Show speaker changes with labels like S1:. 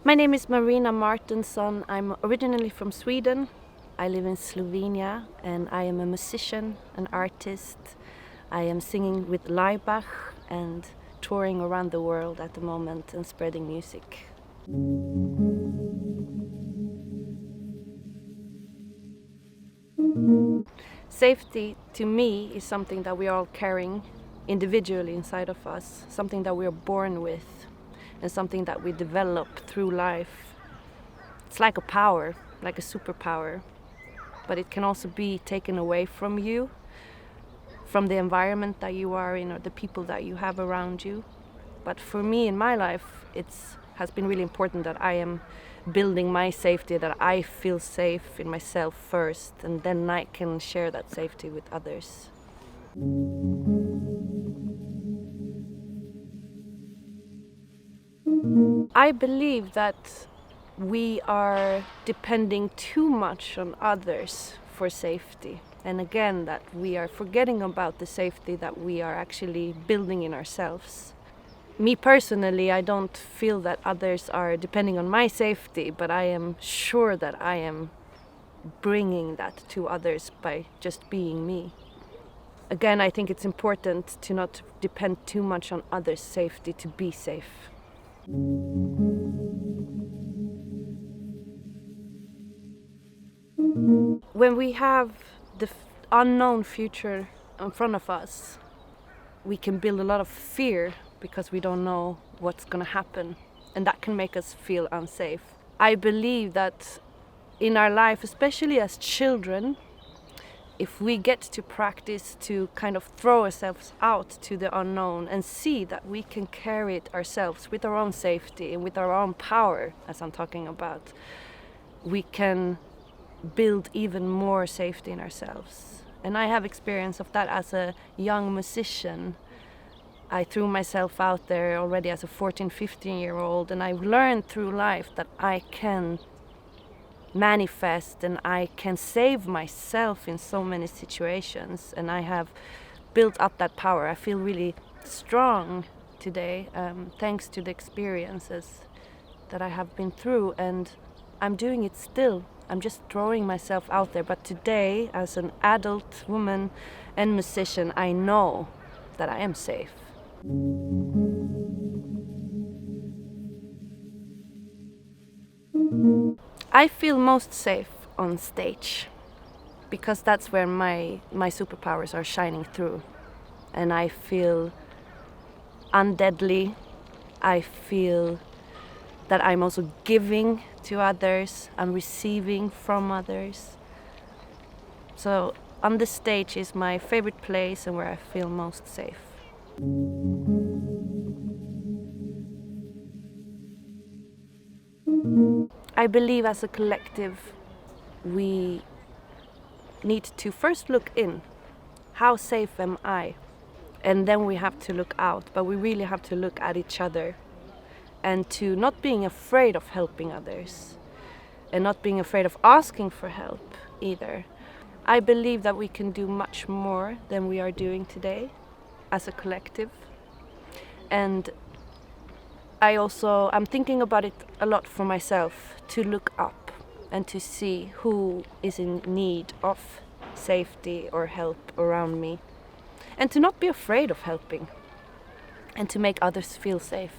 S1: My name is Marina Mårtensson. I'm originally from Sweden. I live in Slovenia and I am a musician, an artist. I am singing with Laibach and touring around the world at the moment and spreading music. Safety to me is something that we are all carrying individually inside of us, something that we are born with and something that we develop through life. It's like a power, like a superpower, but it can also be taken away from you, from the environment that you are in or the people that you have around you. But for me in my life, it has been really important that I am building my safety, that I feel safe in myself first, and then I can share that safety with others. I believe that we are depending too much on others for safety. And again, that we are forgetting about the safety that we are actually building in ourselves. Me personally, I don't feel that others are depending on my safety, but I am sure that I am bringing that to others by just being me. Again, I think it's important to not depend too much on others' safety to be safe. When we have the unknown future in front of us, we can build a lot of fear because we don't know what's going to happen, and that can make us feel unsafe. I believe that in our life, especially as children, if we get to practice to kind of throw ourselves out to the unknown and see that we can carry it ourselves with our own safety and with our own power, as I'm talking about, we can build even more safety in ourselves. And I have experience of that as a young musician. I threw myself out there already as a 14, 15-year-old, and I've learned through life that I can manifest and I can save myself in so many situations, and I have built up that power. I feel really strong today thanks to the experiences that I have been through, and I'm doing it still. I'm just throwing myself out there, but today as an adult woman and musician, I know that I am safe. I feel most safe on stage because that's where my superpowers are shining through, and I feel undeadly. I feel that I'm also giving to others, I'm receiving from others. So on the stage is my favorite place and where I feel most safe. I believe as a collective we need to first look in. How safe am I? And then we have to look out, but we really have to look at each other and to not being afraid of helping others and not being afraid of asking for help either. I believe that we can do much more than we are doing today as a collective. And I'm thinking about it a lot for myself, to look up and to see who is in need of safety or help around me, and to not be afraid of helping and to make others feel safe.